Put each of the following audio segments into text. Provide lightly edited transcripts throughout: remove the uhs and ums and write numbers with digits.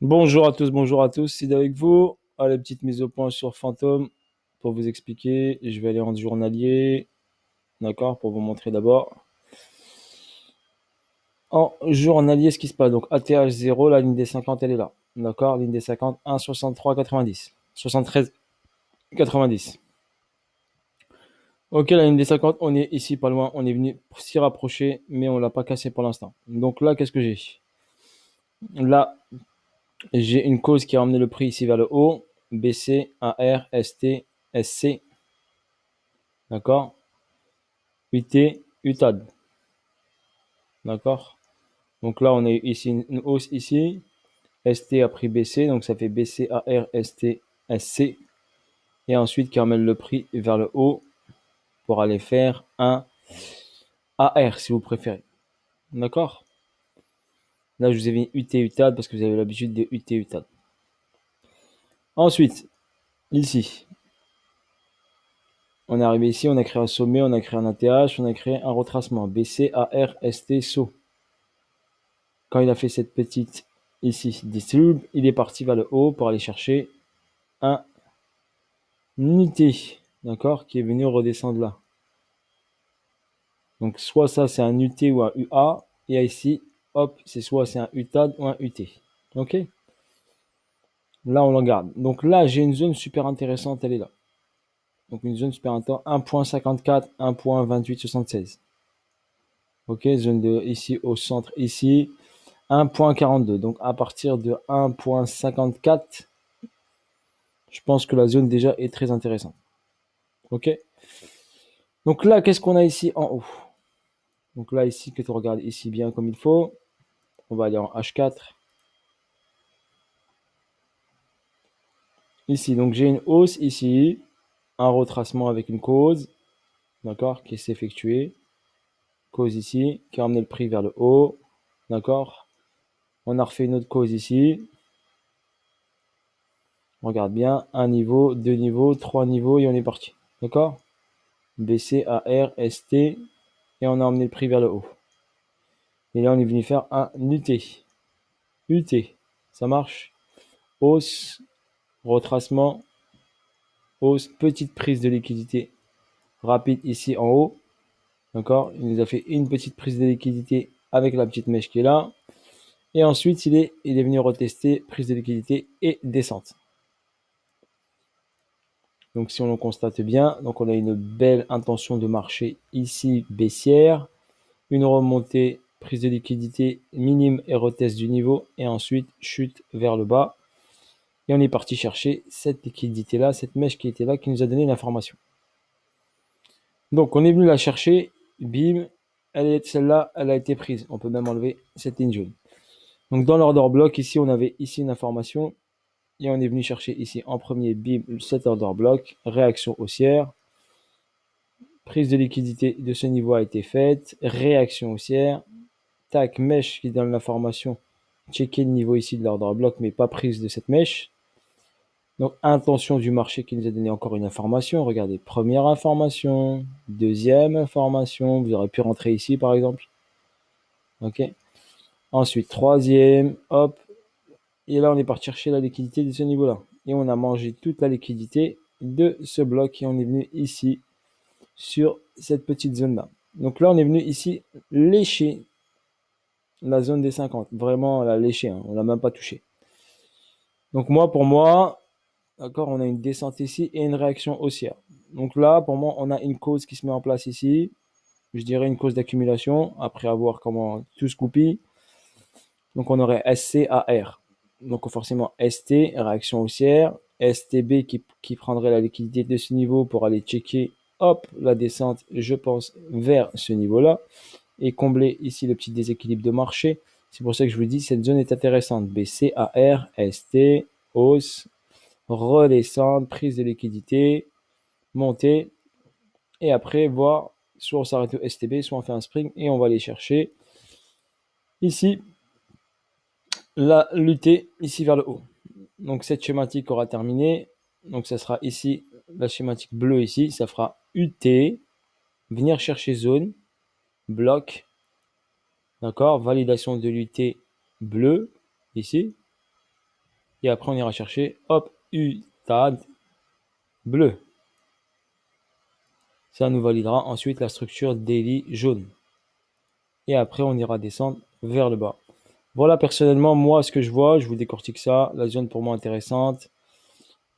Bonjour à tous, c'est avec vous. La petite mise au point sur Phantom pour vous expliquer. Je vais aller en journalier, d'accord, pour vous montrer d'abord. En journalier, ce qui se passe, donc ATH 0, la ligne des 50, elle est là, d'accord, ligne des 50, 1,63,90, 73,90. Ok, la ligne des 50, on est ici pas loin, on est venu s'y rapprocher, mais on l'a pas cassé pour l'instant. Donc là, qu'est-ce que j'ai? Là, j'ai une cause qui a ramené le prix ici vers le haut, BC, AR, ST, SC, d'accord, UT, UTAD, d'accord. Donc là, on a ici une hausse ici, ST a pris BC, donc ça fait BC, AR, ST, SC, et ensuite qui ramène le prix vers le haut pour aller faire un AR si vous préférez, d'accord. Là, je vous ai mis UT, UTAD parce que vous avez l'habitude de UT, UTAD. Ensuite, ici, on est arrivé ici, on a créé un sommet, on a créé un ATH, on a créé un retracement. BC, AR, ST, SO. Quand il a fait cette petite ici, disturb, il est parti vers le haut pour aller chercher un UT, d'accord, qui est venu redescendre là. Donc soit ça c'est un UT ou un UA, et ici, hop, c'est soit c'est un UTAD ou un UT. Ok. Là on le garde. Donc là j'ai une zone super intéressante, elle est là. Donc une zone super intéressante, 1.54, 1.2876. Ok, zone de ici au centre, ici, 1.42. Donc à partir de 1.54, je pense que la zone déjà est très intéressante. Ok. Donc là, qu'est-ce qu'on a ici en haut? Donc là, ici, que tu regardes ici bien comme il faut. On va aller en H4. Ici, donc j'ai une hausse ici, un retracement avec une cause, d'accord, qui s'est effectuée. Cause ici, qui a emmené le prix vers le haut, d'accord. On a refait une autre cause ici. On regarde bien, un niveau, deux niveaux, trois niveaux et on est parti, d'accord. BC, AR, ST et on a emmené le prix vers le haut. Et là, on est venu faire un UT. UT, ça marche. Hausse, retracement, hausse, petite prise de liquidité rapide ici en haut. D'accord. Il nous a fait une petite prise de liquidité avec la petite mèche qui est là. Et ensuite, il est venu retester prise de liquidité et descente. Donc si on le constate bien, donc on a une belle intention de marché ici baissière. Une remontée, prise de liquidité minime et retest du niveau. Et ensuite, chute vers le bas. Et on est parti chercher cette liquidité-là, cette mèche qui était là, qui nous a donné l'information. Donc on est venu la chercher, bim, celle-là, elle a été prise. On peut même enlever cette ligne jaune. Donc dans l'order block, ici, on avait ici une information. Et on est venu chercher ici en premier, bim, cet order block, réaction haussière. Prise de liquidité de ce niveau a été faite, réaction haussière. Tac, mèche qui donne l'information. Checker le niveau ici de l'order block, mais pas prise de cette mèche. Donc, intention du marché qui nous a donné encore une information. Regardez, première information, deuxième information. Vous aurez pu rentrer ici, par exemple. OK. Ensuite, troisième, hop. Et là, on est parti chercher la liquidité de ce niveau-là. Et on a mangé toute la liquidité de ce bloc et on est venu ici sur cette petite zone-là. Donc là, on est venu ici lécher la zone des 50. Vraiment, la lécher, hein. On l'a même pas touché. Donc moi, pour moi, d'accord, on a une descente ici et une réaction haussière. Donc là, pour moi, on a une cause qui se met en place ici. Je dirais une cause d'accumulation, après avoir comment tout se goupille. Donc on aurait SCAR. Donc forcément ST, réaction haussière. STB qui prendrait la liquidité de ce niveau pour aller checker, hop, la descente, je pense, vers ce niveau-là. Et combler ici le petit déséquilibre de marché. C'est pour ça que je vous dis, cette zone est intéressante. BCAR, ST, hausse, redescendre, prise de liquidité, monter, et après voir, soit on s'arrête au STB, soit on fait un spring, et on va aller chercher ici la lutter ici vers le haut. Donc cette schématique aura terminé, donc ça sera ici, la schématique bleue ici, ça fera UT, venir chercher zone, bloc, d'accord, validation de l'UT bleu, ici, Et après, on ira chercher, hop, UTAD bleu. Ça nous validera ensuite la structure daily jaune. Et après, on ira descendre vers le bas. Voilà, personnellement, moi, ce que je vois, je vous décortique ça. La zone pour moi intéressante.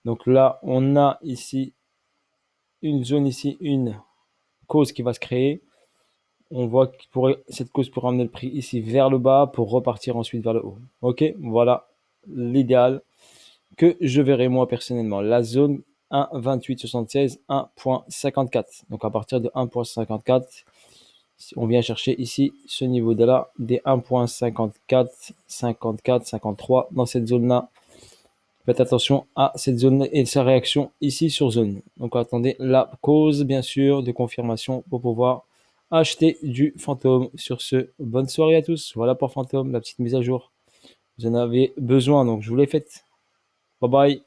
Donc là, on a ici une zone ici, une cause qui va se créer. On voit que cette cause pourrait amener le prix ici vers le bas pour repartir ensuite vers le haut. Ok, voilà l'idéal que je verrai moi personnellement. La zone 1,2876, 1,54. Donc à partir de 1,54, on vient chercher ici ce niveau de là des 1,54, 54, 53 dans cette zone-là. Faites attention à cette zone et sa réaction ici sur zone. Donc attendez la cause bien sûr de confirmation pour pouvoir acheter du fantôme. Sur ce, bonne soirée à tous. Voilà pour fantôme, la petite mise à jour. Vous en avez besoin donc je vous l'ai faite. Bye bye.